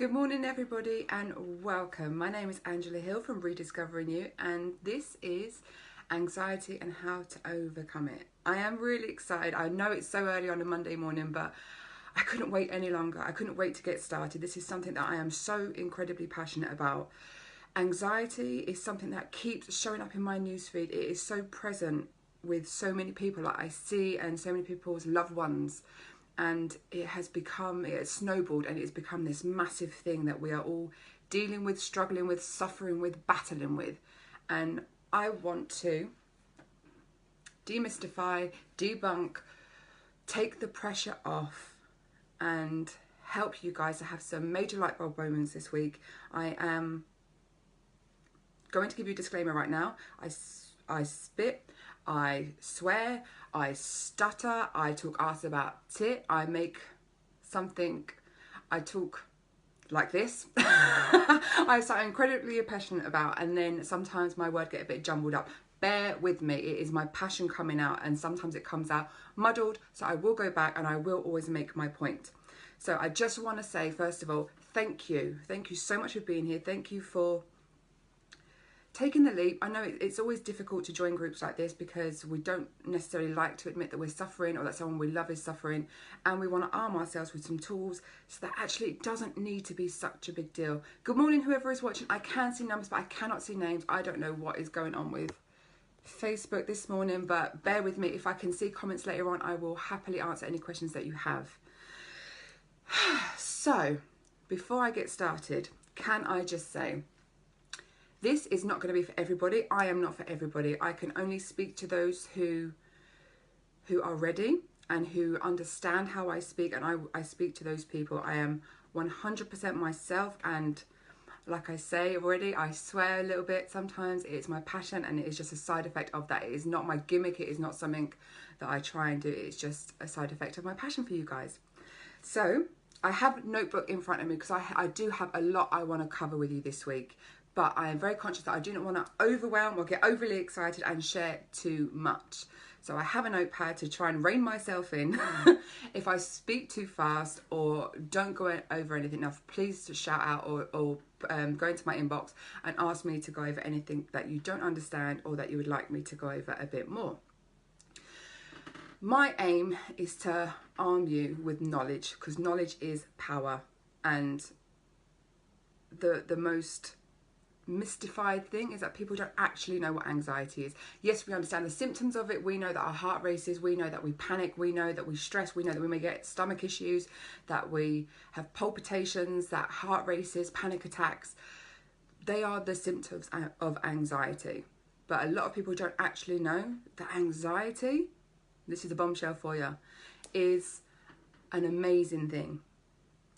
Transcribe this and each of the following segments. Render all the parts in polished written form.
Good morning everybody and welcome. My name is Angela Hill from Rediscovering You, and this is anxiety and how to overcome it. I am really excited. I know it's so early on a Monday morning, but I couldn't wait any longer. I couldn't wait to get started. This is something that I am so incredibly passionate about. Anxiety is something that keeps showing up in my newsfeed. It is so present with so many people that I see and so many people's loved ones. And it has snowballed, and it's become this massive thing that we are all dealing with, struggling with, suffering with, battling with. And I want to demystify, debunk, take the pressure off and help you guys to have some major light bulb moments this week. I am going to give you a disclaimer right now. I spit, I swear, I stutter, I talk ass about tit, I talk like this. I sound incredibly passionate about, and then sometimes my words get a bit jumbled up. Bear with me, it is my passion coming out, and sometimes it comes out muddled, so I will go back and I will always make my point. So I just want to say, first of all, thank you so much for being here. Thank you for taking the leap. I know it's always difficult to join groups like this because we don't necessarily like to admit that we're suffering or that someone we love is suffering, and we want to arm ourselves with some tools so that actually it doesn't need to be such a big deal. Good morning whoever is watching. I can see numbers but I cannot see names. I don't know what is going on with Facebook this morning, but bear with me. If I can see comments later on, I will happily answer any questions that you have. So before I get started, can I just say, this is not going to be for everybody. I am not for everybody. I can only speak to those who are ready and who understand how I speak, and I speak to those people. I am 100% myself, and like I say already, I swear a little bit sometimes. It's my passion, and it is just a side effect of that. It is not my gimmick. It is not something that I try and do. It's just a side effect of my passion for you guys. So I have a notebook in front of me because I do have a lot I want to cover with you this week. But I am very conscious that I do not want to overwhelm or get overly excited and share too much. So I have a notepad to try and rein myself in. If I speak too fast or don't go over anything enough, please shout out or go into my inbox and ask me to go over anything that you don't understand or that you would like me to go over a bit more. My aim is to arm you with knowledge, because knowledge is power. And the most mystified thing is that people don't actually know what anxiety is. Yes, we understand the symptoms of it. We know that our heart races, we know that we panic, we know that we stress, we know that we may get stomach issues, that we have palpitations, that heart races, panic attacks. They are the symptoms of anxiety. But a lot of people don't actually know that anxiety, this is a bombshell for you, is an amazing thing.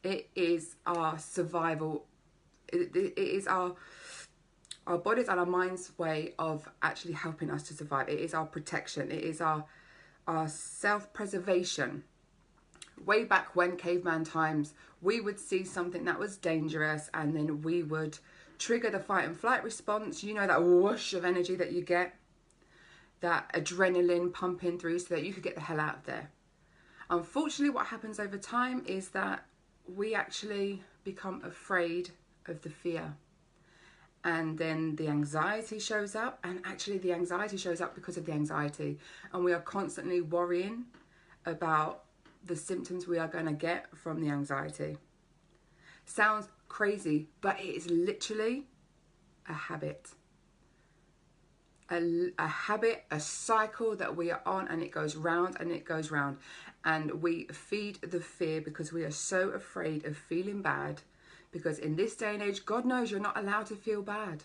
It is our survival. It is our bodies and our mind's way of actually helping us to survive. It is our protection. It is our self-preservation. Way back when, caveman times, we would see something that was dangerous and then we would trigger the fight and flight response. You know, that whoosh of energy that you get, that adrenaline pumping through so that you could get the hell out of there. Unfortunately, what happens over time is that we actually become afraid of the fear. And then the anxiety shows up, and actually the anxiety shows up because of the anxiety. And we are constantly worrying about the symptoms we are going to get from the anxiety. Sounds crazy, but it is literally a habit. A habit, a cycle that we are on, and it goes round and it goes round. And we feed the fear because we are so afraid of feeling bad. Because in this day and age, God knows you're not allowed to feel bad.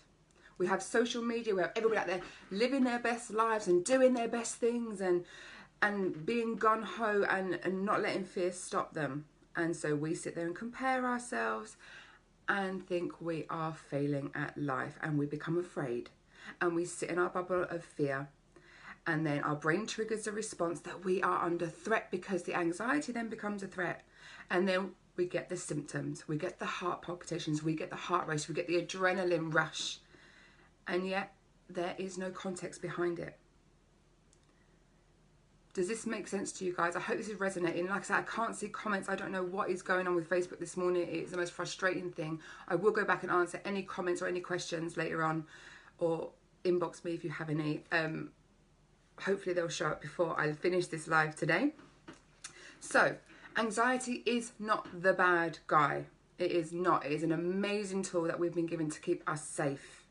We have social media, we have everybody out there living their best lives and doing their best things and being gung-ho and not letting fear stop them. And so we sit there and compare ourselves and think we are failing at life, and we become afraid. And we sit in our bubble of fear. And then our brain triggers a response that we are under threat, because the anxiety then becomes a threat. And then we get the symptoms, we get the heart palpitations, we get the heart race, we get the adrenaline rush, and yet there is no context behind it. Does this make sense to you guys? I hope this is resonating. Like I said, I can't see comments. I don't know what is going on with Facebook this morning. It's the most frustrating thing. I will go back and answer any comments or any questions later on, or inbox me if you have any. Hopefully they'll show up before I finish this live today. So, anxiety is not the bad guy. It is not. It is an amazing tool that we've been given to keep us safe.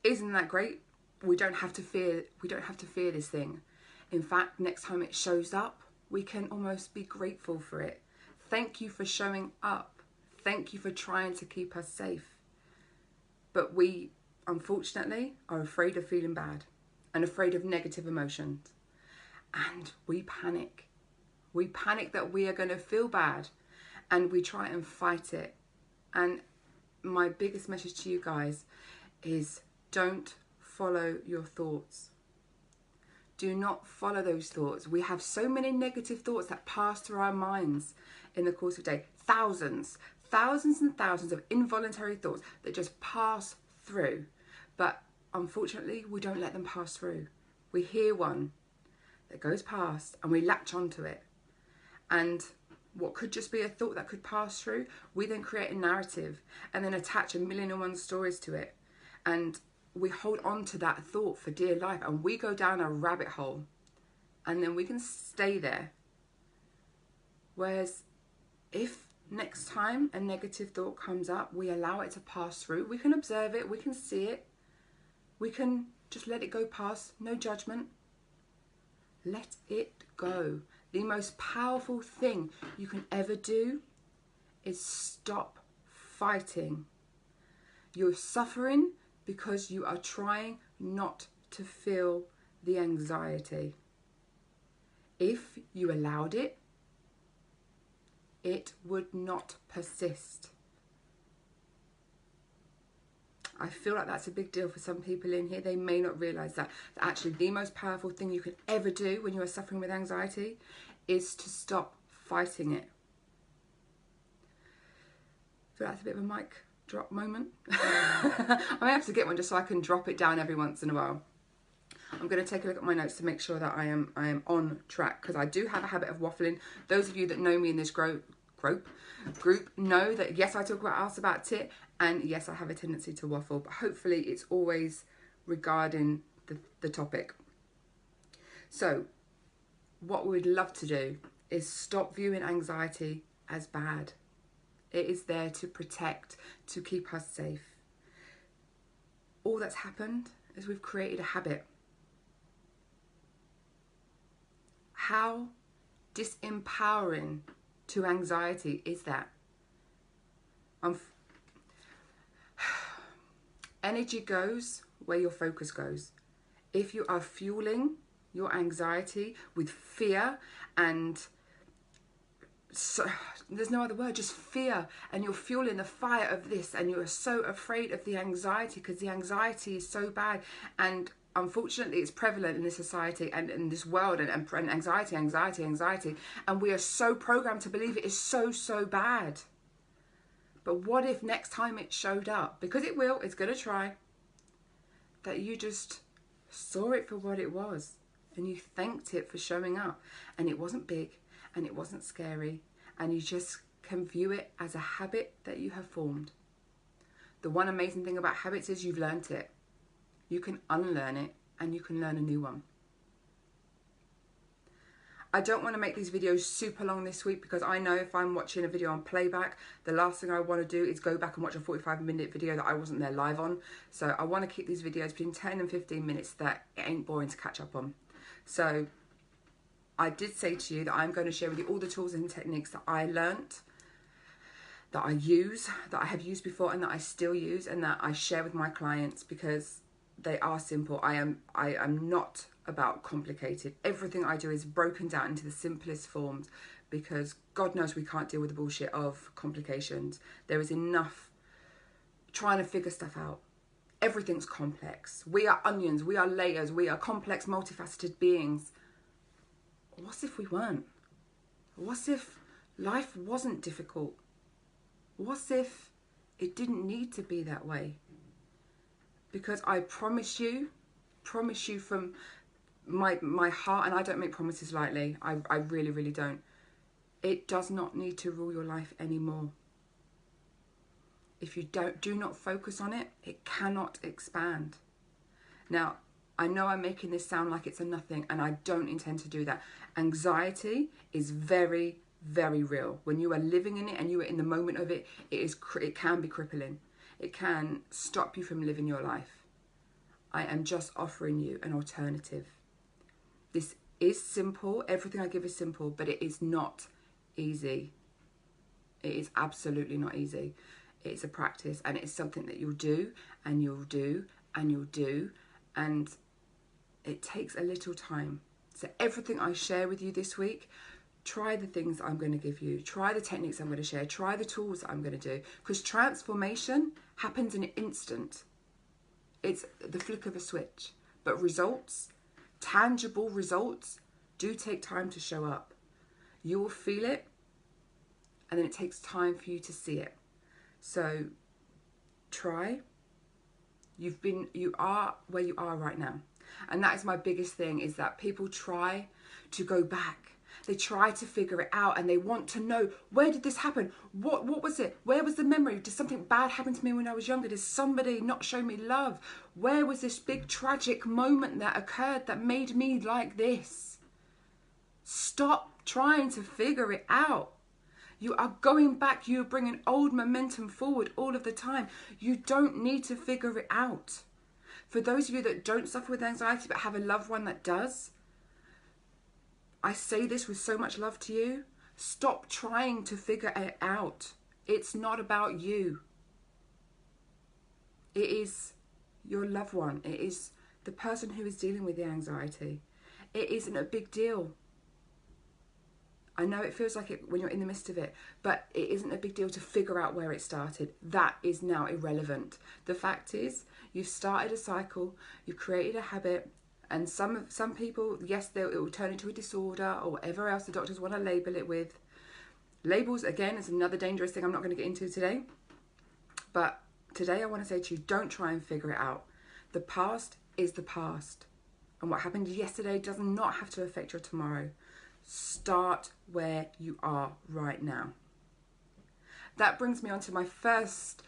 Isn't that great? We don't have to fear. We don't have to fear this thing. In fact, next time it shows up, we can almost be grateful for it. Thank you for showing up. Thank you for trying to keep us safe. But we, unfortunately, are afraid of feeling bad and afraid of negative emotions. And we panic. We panic that we are going to feel bad, and we try and fight it. And my biggest message to you guys is, don't follow your thoughts. Do not follow those thoughts. We have so many negative thoughts that pass through our minds in the course of the day. Thousands and thousands of involuntary thoughts that just pass through. But unfortunately, we don't let them pass through. We hear one that goes past and we latch onto it. And what could just be a thought that could pass through, we then create a narrative and then attach a million and one stories to it. And we hold on to that thought for dear life, and we go down a rabbit hole, and then we can stay there. Whereas if next time a negative thought comes up, we allow it to pass through, we can observe it, we can see it, we can just let it go past, no judgment. Let it go. The most powerful thing you can ever do is stop fighting. You're suffering because you are trying not to feel the anxiety. If you allowed it, it would not persist. I feel like that's a big deal for some people in here. They may not realise that actually the most powerful thing you can ever do when you are suffering with anxiety is to stop fighting it. So that's a bit of a mic drop moment. I may have to get one just so I can drop it down every once in a while. I'm going to take a look at my notes to make sure that I am on track, because I do have a habit of waffling. Those of you that know me in this group know that yes, I talk about tit, and yes, I have a tendency to waffle, but hopefully it's always regarding the topic. So what we'd love to do is stop viewing anxiety as bad. It is there to protect, to keep us safe. All that's happened is we've created a habit. How disempowering to anxiety is that? Energy goes where your focus goes. If you are fueling your anxiety with fear and there's no other word, just fear, and you're fueling the fire of this, and you're so afraid of the anxiety because the anxiety is so bad, and unfortunately it's prevalent in this society and in this world, and anxiety, and we are so programmed to believe it is so bad. But what if next time it showed up, because it will, it's going to try, that you just saw it for what it was and you thanked it for showing up, and it wasn't big and it wasn't scary, and you just can view it as a habit that you have formed. The one amazing thing about habits is you've learnt it. You can unlearn it and you can learn a new one. I don't want to make these videos super long this week, because I know if I'm watching a video on playback, the last thing I want to do is go back and watch a 45-minute video that I wasn't there live on. So I want to keep these videos between 10 and 15 minutes that it ain't boring to catch up on. So I did say to you that I'm going to share with you all the tools and techniques that I learnt, that I use, that I have used before, and that I still use, and that I share with my clients, because they are simple. I am not about complicated. Everything I do is broken down into the simplest forms, because God knows we can't deal with the bullshit of complications. There is enough trying to figure stuff out. Everything's complex. We are onions, we are layers, we are complex, multifaceted beings. What if we weren't? What if life wasn't difficult? What if it didn't need to be that way? Because I promise you from my heart, and I don't make promises lightly. I really, really don't. It does not need to rule your life anymore. If you do not focus on it, it cannot expand. Now, I know I'm making this sound like it's a nothing, and I don't intend to do that. Anxiety is very, very real. When you are living in it and you are in the moment of it, it can be crippling. It can stop you from living your life. I am just offering you an alternative. This is simple. Everything I give is simple, but it is not easy. It is absolutely not easy. It's a practice, and it's something that you'll do and you'll do and you'll do, and it takes a little time. So everything I share with you this week, try the things I'm going to give you, try the techniques I'm going to share, try the tools that I'm going to do, because transformation happens in an instant. It's the flick of a switch. But results, tangible results, do take time to show up. You will feel it, and then it takes time for you to see it. So try. You are where you are right now. And that is my biggest thing, is that people try to go back. They try to figure it out, and they want to know, where did this happen? What was it? Where was the memory? Did something bad happen to me when I was younger? Did somebody not show me love? Where was this big tragic moment that occurred that made me like this? Stop trying to figure it out. You are going back. You are bringing old momentum forward all of the time. You don't need to figure it out. For those of you that don't suffer with anxiety but have a loved one that does, I say this with so much love to you. Stop trying to figure it out. It's not about you. It is your loved one. It is the person who is dealing with the anxiety. It isn't a big deal. I know it feels like it when you're in the midst of it, but it isn't a big deal to figure out where it started. That is now irrelevant. The fact is, you've started a cycle, you've created a habit, and some people, yes, it will turn into a disorder or whatever else the doctors want to label it with. Labels, again, is another dangerous thing I'm not going to get into today. But today I want to say to you, don't try and figure it out. The past is the past. And what happened yesterday does not have to affect your tomorrow. Start where you are right now. That brings me on to my first.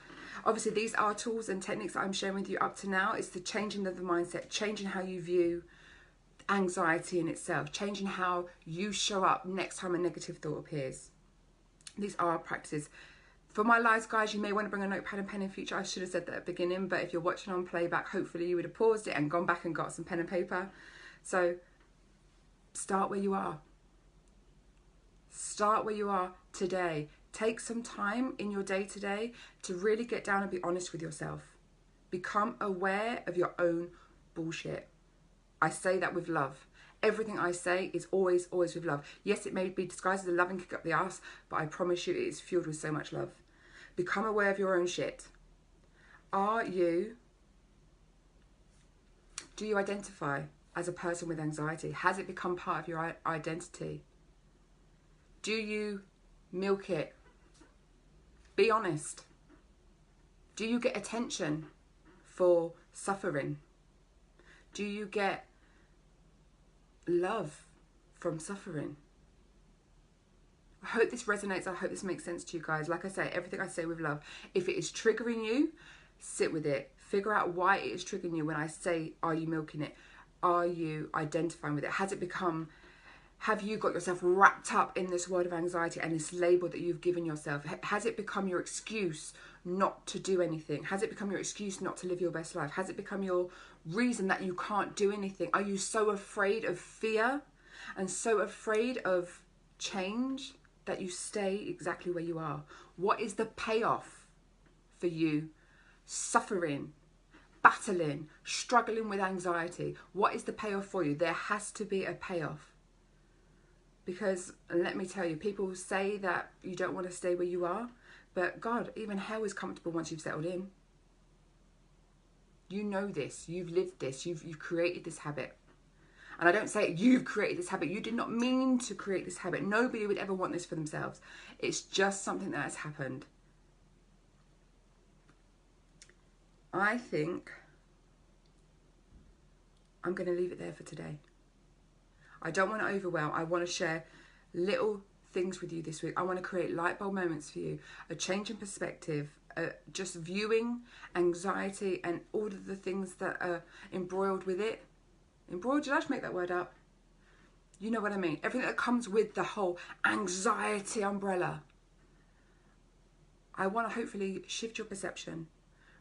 Obviously, these are tools and techniques that I'm sharing with you up to now. It's the changing of the mindset, changing how you view anxiety in itself, changing how you show up next time a negative thought appears. These are practices. For my lives, guys, you may want to bring a notepad and pen in future. I should have said that at the beginning, but if you're watching on playback, hopefully you would have paused it and gone back and got some pen and paper. So start where you are. Start where you are today. Take some time in your day today to really get down and be honest with yourself. Become aware of your own bullshit. I say that with love. Everything I say is always, always with love. Yes, it may be disguised as a loving kick up the ass, but I promise you it is fueled with so much love. Become aware of your own shit. Do you identify as a person with anxiety? Has it become part of your identity? Do you milk it? Be honest. Do you get attention for suffering? Do you get love from suffering? I hope this resonates. I hope this makes sense to you guys. Like I say, everything I say with love. If it is triggering you, sit with it. Figure out why it is triggering you when I say, are you milking it? Are you identifying with it? Have you got yourself wrapped up in this world of anxiety and this label that you've given yourself? Has it become your excuse not to do anything? Has it become your excuse not to live your best life? Has it become your reason that you can't do anything? Are you so afraid of fear and so afraid of change that you stay exactly where you are? What is the payoff for you suffering, battling, struggling with anxiety? What is the payoff for you? There has to be a payoff. Because let me tell you, people say that you don't want to stay where you are, but God, even hell is comfortable once you've settled in. You know this, you've lived this, you've created this habit. And I don't say you've created this habit. You did not mean to create this habit. Nobody would ever want this for themselves. It's just something that has happened. I think I'm going to leave it there for today. I don't want to overwhelm. I want to share little things with you this week. I want to create light bulb moments for you, a change in perspective, just viewing anxiety and all of the things that are embroiled with it. Embroiled, did I just make that word up? You know what I mean. Everything that comes with the whole anxiety umbrella. I want to hopefully shift your perception.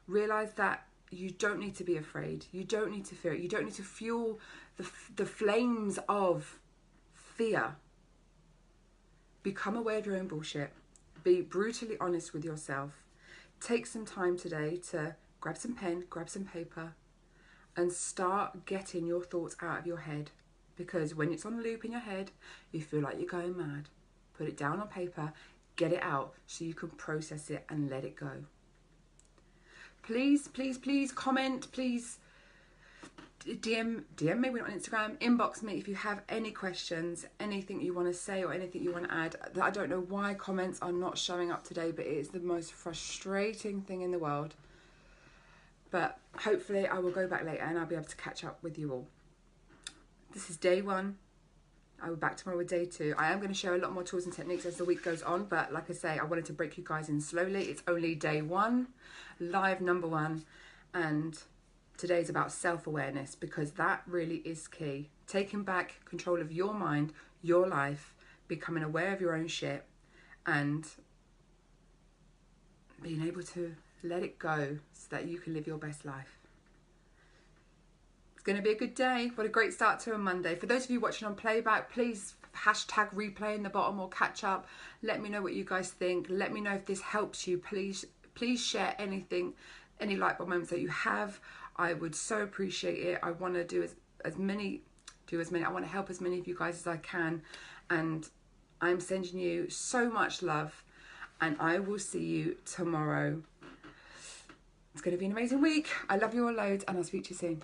Realize that you don't need to be afraid. You don't need to fear it. You don't need to fuel the flames of fear. Become aware of your own bullshit. Be brutally honest with yourself. Take some time today to grab some pen, grab some paper, and start getting your thoughts out of your head. Because when it's on loop in your head, you feel like you're going mad. Put it down on paper, get it out so you can process it and let it go. Please, please, please comment. Please DM me, we're on Instagram. Inbox me if you have any questions, anything you want to say or anything you want to add. I don't know why comments are not showing up today, but it is the most frustrating thing in the world. But hopefully I will go back later and I'll be able to catch up with you all. This is day 1. I'll be back tomorrow with day 2. I am going to share a lot more tools and techniques as the week goes on, but like I say, I wanted to break you guys in slowly. It's only day 1, live number 1, and today's about self-awareness, because that really is key. Taking back control of your mind, your life, becoming aware of your own shit, and being able to let it go so that you can live your best life. It's going to be a good day. What a great start to a Monday. For those of you watching on playback, please hashtag replay in the bottom or catch up. Let me know what you guys think. Let me know if this helps you. Please share anything, any light bulb moments that you have. I would so appreciate it. I want to do as many. I want to help as many of you guys as I can. And I'm sending you so much love. And I will see you tomorrow. It's going to be an amazing week. I love you all loads, and I'll speak to you soon.